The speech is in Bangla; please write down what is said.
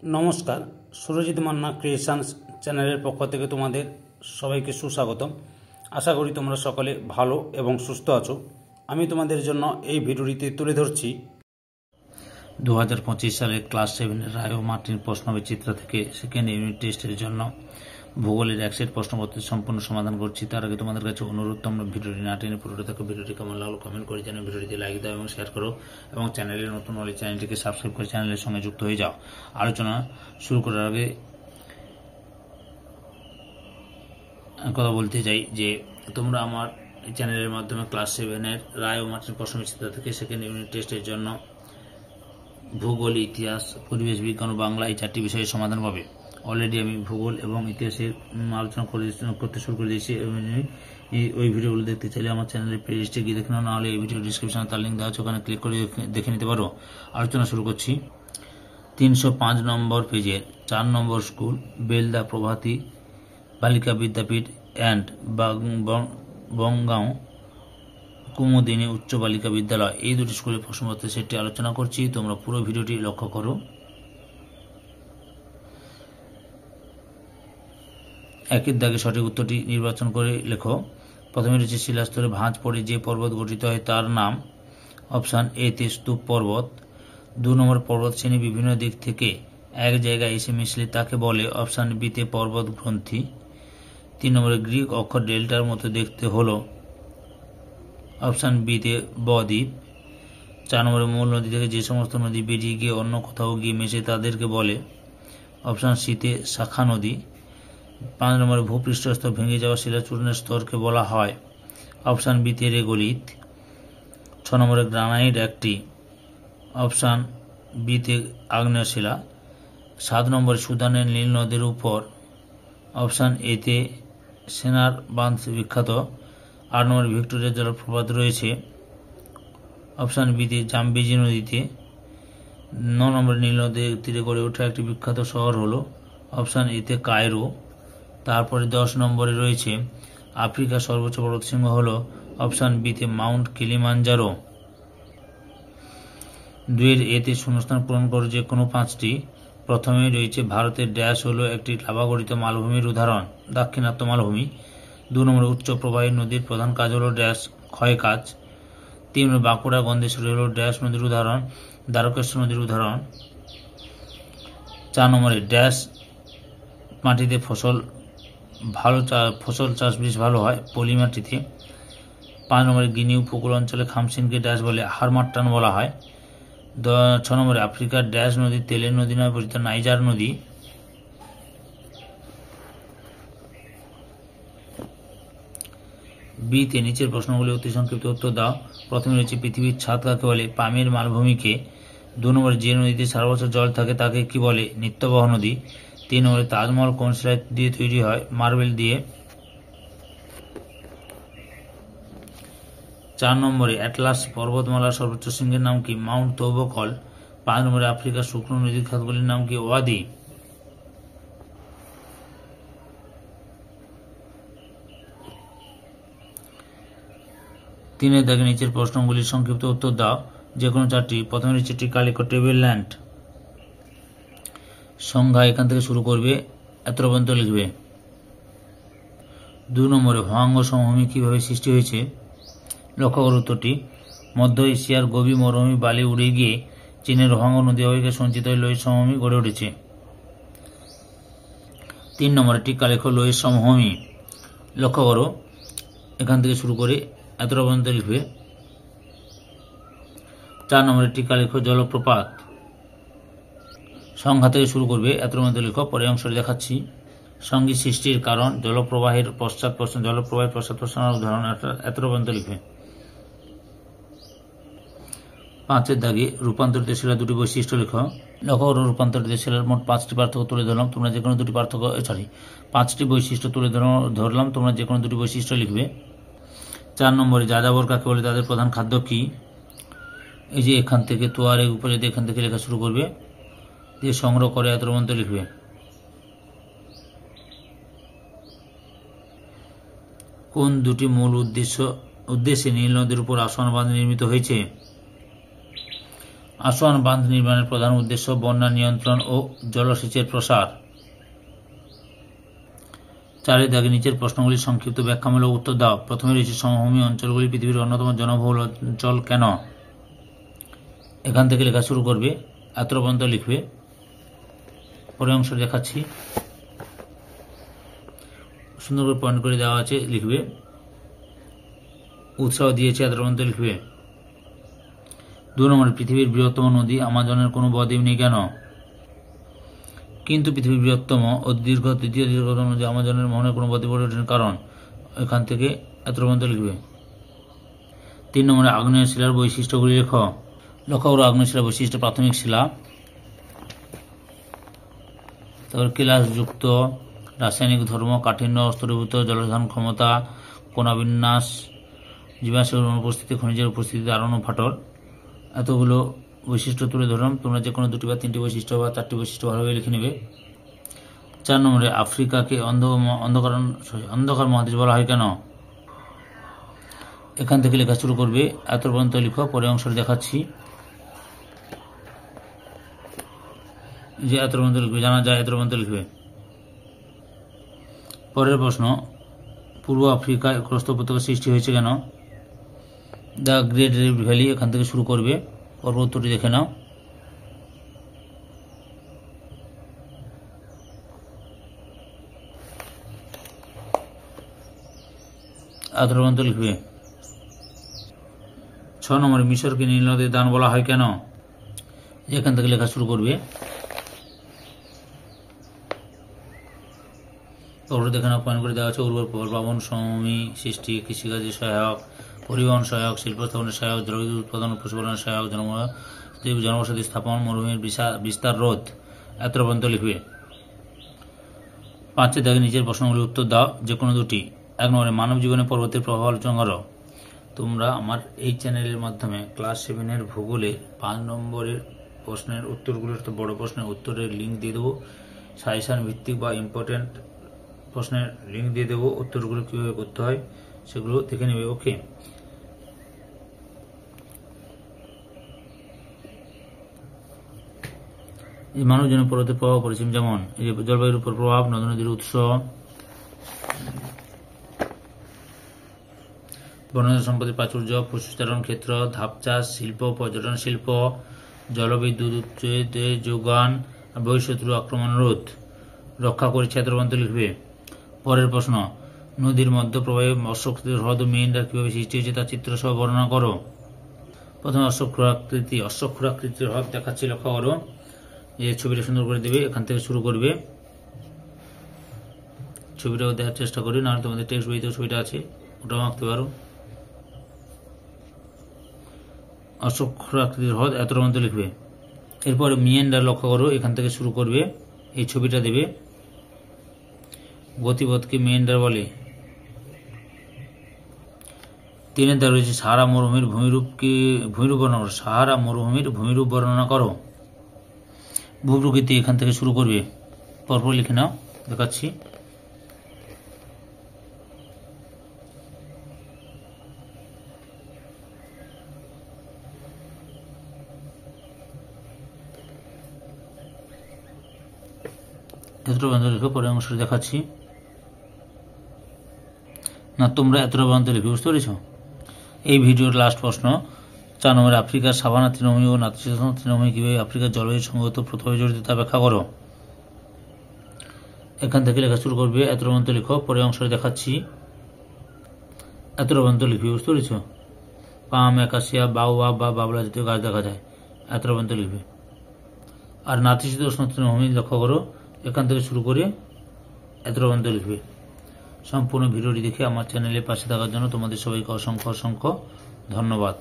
নমস্কার, সুরজিৎ মান্না ক্রিয়েশনস চ্যানেলের পক্ষ থেকে তোমাদের সবাইকে সুস্বাগতম। আশা করি তোমরা সকলে ভালো এবং সুস্থ আছো। আমি তোমাদের জন্য এই ভিডিওটিতে তুলে ধরছি 2025 সালে ক্লাস 7-এর রায় ও মার্টিন প্রশ্নবিচিত্র থেকে সেকেন্ড ইউনিট টেস্টের জন্য ভূগোলের এক সেট প্রশ্নপত্রের সম্পূর্ণ সমাধান করছি। তার আগে তোমাদের কাছে অনুরোধ, তোমরা ভিডিওটি না টেনে পুরোটা দেখো। ভিডিওটি কেমন লাগলো কমেন্ট করে জানাও, ভিডিওটিতে লাইক দাও এবং শেয়ার করো, এবং চ্যানেলে নতুন হলে চ্যানেলটিকে সাবস্ক্রাইব করে চ্যানেলের সঙ্গে যুক্ত হয়ে যাও। আলোচনা শুরু করার আগে কথা বলতে চাই যে তোমরা আমার চ্যানেলের মাধ্যমে ক্লাস 7-এর রায় ও মার্টিন প্রশ্নবিচিত্র থেকে সেকেন্ড ইউনিট টেস্টের জন্য ভূগোল, ইতিহাস, পরিবেশ বিজ্ঞান ও বাংলা এই 4টি বিষয়ের সমাধান পাবে। অলরেডি আমি ভূগোল এবং ইতিহাসের আলোচনা করতে শুরু করে দিয়েছি। ওই ভিডিওগুলো দেখতে চাইলে আমার চ্যানেলের প্লেলিস্টে গিয়ে দেখে নাও, নাহলে এই ভিডিও ডিসক্রিপশনে তার লিঙ্ক দেওয়া আছে, ওখানে ক্লিক করে দেখে নিতে পারো। আলোচনা শুরু করছি। 305 নম্বর পেজের 4 নম্বর স্কুল বেলদা প্রভাতী বালিকা বিদ্যাপীঠ অ্যান্ড বনগাঁও কুমুদিনী উচ্চ বালিকা বিদ্যালয়, এই দুটি স্কুলের প্রশ্নপত্রের সেটটি আলোচনা করছি। তোমরা পুরো ভিডিওটি লক্ষ্য করো। একের দাগে সঠিক উত্তরটি নির্বাচন করে লেখো। প্রথমে রয়েছে শিলাস্তরে ভাঁজ পড়ে যে পর্বত গঠিত হয় তার নাম। অপশান এ তে স্তূপ পর্বত। 2 নম্বর পর্বত শ্রেণী বিভিন্ন দিক থেকে এক জায়গায় এসে মিশলে তাকে বলে। অপশান বি তে পর্বত গ্রন্থি। 3 নম্বরে গ্রিক অক্ষর ডেল্টার মতো দেখতে হলো। অপশান বি তে বদ্বীপ। 4 নম্বরে মূল নদী থেকে যে সমস্ত নদী বেরিয়ে গিয়ে অন্য কোথাও গিয়ে মেশে তাদেরকে বলে। অপশান সি তে শাখা নদী। 5 নম্বরে ভূপৃষ্ঠস্থ ভেঙে যাওয়া শিলাচূর্ণের স্তরকে বলা হয়। অপশান বি তে রেগোলিথ। 6 নম্বরে গ্রানাইট একটি। অপশান বি তে আগ্নেয় শিলা। 7 নম্বরে সুদানের নীল নদের উপর। অপশান এ তে সেনার বাঁধ বিখ্যাত। 8 নম্বরে ভিক্টোরিয়া জলপ্রপাত রয়েছে। অপশান বি তে জাম্বেজি নদীতে। 9 নম্বরে নীল নদের তীরে গড়ে ওঠা একটি বিখ্যাত শহর হলো। অপশান এ তে কায়রো। তারপরে 10 নম্বরে রয়েছে আফ্রিকার সর্বোচ্চ পর্বতশৃঙ্গ হলো। অপশান বি তে মাউন্ট কিলিমাঞ্জারো। 2 এ তে শূন্যস্থান পূরণ করো যে কোনো 5টি। প্রথমে রয়েছে ভারতের ড্যাশ হলো একটি লাভাগঠিত মালভূমির উদাহরণ, দাক্ষিণাত্য মালভূমি। 2 নম্বরে উচ্চ প্রবাহী নদীর প্রধান কাজ হলো ড্যাশ ক্ষয় কাজ। 3 নম্বরে বাঁকুড়া গন্ধেশ্বরী হলো ড্যাশ নদীর উদাহরণ, দ্বারকেশ্বর নদীর উদাহরণ। 4 নম্বরে ড্যাশ মাটিতে ফসল চাষ বেশ ভালো হয়, পলি মাটিতে। 5 নম্বরে গিনি উপকূল অঞ্চলে খামসিনকে ড্যাশ বলে হারমাট্টান বলা হয়। 6 নম্বরে আফ্রিকার ড্যাশ নদী তেলের নদী নামে পরিচিত নাইজার নদী। বি তে নিচের প্রশ্নগুলি অতি সংক্ষিপ্ত উত্তর দাও। প্রথমে রয়েছে পৃথিবীর ছাদ কাকে বলে? পামের মালভূমিকে। 2 নম্বরে যে নদীতে সারা বছর জল থাকে তাকে কি বলে? নিত্যবহ নদী। 3 নম্বরে তাজমহল কোন শিলা দিয়ে তৈরি হয়? মার্বেল দিয়ে। 4 নম্বরে অ্যাটলাস পর্বতমালার সর্বোচ্চ শৃঙ্গের নাম কি? মাউন্ট তৌবকল। 5 নম্বরে আফ্রিকার শুকনো নদীর খাতগুলির নাম কি? ওয়াদি। 3 দাগে নিচের প্রশ্নগুলির সংক্ষিপ্ত উত্তর দাও, যে কোনো 4টি। প্রথমে রয়েছে টিকা লেখো টেবিল ল্যান্ড। সংজ্ঞা এখান থেকে শুরু করবে, এত পর্যন্ত লিখবে। 2 নম্বরে হোয়াঙ্গ সমভূমি কিভাবে সৃষ্টি হয়েছে? লক্ষ্য করো উত্তরটি। মধ্য এশিয়ার গভীর মরুভূমি বালি উড়ে গিয়ে চীনের হোয়াঙ্গ নদী অববাহিকায় সঞ্চিত হয়ে লোহিত সমভূমি গড়ে উঠেছে। 3 নম্বরে টিকা লেখো লোহিত সমভূমি। লক্ষ্য করো এখান থেকে শুরু করে এতটা পর্যন্ত লিখবে। 4 নম্বরে টিকা লেখো জলপ্রপাত। সংখ্যা থেকে শুরু করবে, এত পর্যন্ত লেখো। পরে অংশটি দেখাচ্ছি। সঙ্গীত সৃষ্টির কারণ, জলপ্রবাহের পশ্চাৎ উদাহরণ, এতটা পর্যন্ত লিখবে। 5 দাগে রূপান্তরিত শিলার দুটি বৈশিষ্ট্য লেখো। লক্ষ্য করো রূপান্তরিত শিলার মোট 5টি পার্থক্য তুলে ধরলাম, তোমরা যে কোনো 5টি বৈশিষ্ট্য তুলে ধরলাম, তোমরা যে কোনো 2টি বৈশিষ্ট্য লিখবে। 4 নম্বরে যাযাবর কাকে বলে? তাদের প্রধান খাদ্য কি? এই যে এখান থেকে তোয়ারে উপরে এখান থেকে লেখা শুরু করবে, দিয়ে সংগ্রহ করে এত পর্যন্ত লিখবে। কোন দুটি মূল উদ্দেশ্যে নীল নদীর উপর আসোয়ান বাঁধ নির্মিত হয়েছে? আসোয়ান বাঁধ নির্মাণের প্রধান উদ্দেশ্য বন্যা নিয়ন্ত্রণ ও জলসেচের প্রসার। 4 দাগে নিচের প্রশ্নগুলির সংক্ষিপ্ত ব্যাখ্যামূলক উত্তর দাও। প্রথমে রয়েছে সমভূমি অঞ্চলগুলি পৃথিবীর অন্যতম জনবহুল অঞ্চল কেন? এখান থেকে লেখা শুরু করবে, এত পর্যন্ত লিখবে। পরের অংশ দেখাচ্ছি, সুন্দর করে পয়েন্ট করে দেওয়া আছে, লিখবে। উৎসাহ দিয়েছে, এত পর্যন্ত লিখবে। 2 নম্বরে পৃথিবীর বৃহত্তম নদী আমাজনের কোনো বদ্বীপ নেই কেন? কিন্তু পৃথিবীর বৃহত্তম ও তৃতীয় দীর্ঘতম নদী আমাজনের মোহনের কোনো বদ্বীপ ওঠেন কারণ? এখান থেকে এত পর্যন্ত লিখবে। 3 নম্বরে আগ্নেয় শিলার বৈশিষ্ট্যগুলি লেখো। লক্ষ্য করো, আগ্নেয় শিলার বৈশিষ্ট্য: প্রাথমিক শিলা, তারপর কেলাসযুক্ত, রাসায়নিক ধর্ম, কাঠিন্য, স্তরীভূত, জলধারণ ক্ষমতা, কোণাবিন্যাস, জীবাশ্মের অনুপস্থিতি, খনিজের উপস্থিতি, আরণ ও ফাটল। এতগুলো বৈশিষ্ট্য তুলে ধরলাম। তোমরা যে কোনো 2টি বা 3টি বৈশিষ্ট্য বা 4টি বৈশিষ্ট্য ভালোভাবে লিখে নেবে। 4 নম্বরে আফ্রিকাকে অন্ধকার মহাদেশ বলা হয় কেন? এখান থেকে লেখা শুরু করবে, এত পর্যন্ত লিখো। পরে অংশ দেখাচ্ছি যে এত পর্যন্ত লিখবে, জানা যায় এত পর্যন্ত লিখবে। পরের প্রশ্ন, পূর্ব আফ্রিকায় প্রস্থ উপত্যকা সৃষ্টি হয়েছে কেন? দ্য গ্রেট রিফট ভ্যালি, এখান থেকে শুরু করবে। পর্ব উত্তরটি দেখে নাও। এত পর্যন্ত লিখবে। 6 নম্বরে মিশরকে নীল নদের দান বলা হয় কেন? এখান থেকে লেখা শুরু করবে। পরে দেখে নাও, পয়েন্ট করে দেওয়া আছে। উর্বর প্লাবন সমভূমি সৃষ্টি, কৃষিকাজে সহায়ক, পরিবহন সহায়ক, শিল্প স্থাপনের সহায়ক, জলবিদ্যুৎ উৎপাদন ও পশুপালনের সহায়ক, জনবসতি স্থাপন, মরুভূমির বিস্তার রোধ। এত পর্যন্ত লিখবে। 5 দাগে নিচের প্রশ্নগুলির উত্তর দাও, যে কোনো 2টি। 1 নম্বরে মানব জীবনে পর্বতের প্রভাব আলোচনা করো। তোমরা আমার এই চ্যানেলের মাধ্যমে ক্লাস 7 ভূগোলের 5 নম্বরের প্রশ্নের উত্তরগুলোর, বড় প্রশ্নের উত্তরের লিঙ্ক দিয়ে দেবো। সাজেশন ভিত্তিক বা ইম্পর্টেন্ট প্রশ্নের লিঙ্ক দিয়ে দেবো। উত্তরগুলো কীভাবে করতে হয় সেগুলো দেখে নেবে। ওকে, এই মানব জীবনে পর্বতের প্রভাব পড়েছে যেমন এই যে জলবায়ুর উপর প্রভাব, নদ নদীর উৎস, বনজ সম্পদের প্রাচুর্য, পশুচারণ ক্ষেত্র, ধাপ চাষ শিল্প, পর্যটন শিল্প, জলবিদ্যুৎ যোগান, বহিঃশত্রু আক্রমণ রোধ রক্ষা করেছে। এত পর্যন্ত লিখবে। পরের প্রশ্ন, নদীর মধ্যপ্রবাহে অশ্বক্ষুরাকৃতি হ্রদ ও মেয়েন্ডার কিভাবে সৃষ্টি হয়েছে তা চিত্র সহ বর্ণনা করো। প্রথমে অশ্বক্ষুরাকৃতির হ্রদ দেখাচ্ছি, লক্ষ্য করো। এই ছবিটা সুন্দর করে দেবে, এখান থেকে শুরু করবে। ছবিটাও দেখার চেষ্টা করি, নাহলে তোমাদের টেক্সট বইতেও ছবিটা আছে, ওটাও আঁকতে পারো। অশ্বক্ষুরাকৃতির হ্রদ এত পর্যন্ত লিখবে। এরপরে মিয়েন্ডার লক্ষ্য করো, এখান থেকে শুরু করবে। এই ছবিটা দেবে, গতিপথকে মিয়েন্ডার বলে। 3 দাগে রয়েছে সাহারা মরুভূমির ভূমিরূপ বর্ণনা করো। সাহারা মরুভূমির ভূমিরূপ বর্ণনা করো। ভূপ্রকৃতি, এখান থেকে শুরু করবে। পরপর লিখে নাও, দেখাচ্ছি। এতটা পর্যন্ত লিখো, পরের অংশ দেখাচ্ছি। না, তোমরা এতটা পর্যন্ত লিখে বুঝতে পেরেছ। এই ভিডিওর লাস্ট প্রশ্ন, 4 নম্বরে আফ্রিকার সাভানা তৃণভূমি ও নাতিশীতোষ্ণ তৃণভূমি কিভাবে আফ্রিকার জলবায়ুর সঙ্গত প্রভাবে জড়িত তা ব্যাখ্যা করো। এখান থেকে লেখা শুরু করবে, এতটা পর্যন্ত লিখো। পরের অংশ দেখাচ্ছি, এতটা পর্যন্ত লিখবে বুঝতে পেরেছ। পাম, একাশিয়া, বাউবাব বা বাবলা জাতীয় গাছ দেখা যায়, এতটা পর্যন্ত লিখবে। আর নাতিশীতোষ্ণ তৃণভূমি লক্ষ্য করো, এখান থেকে শুরু করে এতটা পর্যন্ত লিখবে। সম্পূর্ণ ভিডিওটি দেখে আমার চ্যানেলের পাশে থাকার জন্য তোমাদের সবাইকে অসংখ্য অসংখ্য ধন্যবাদ।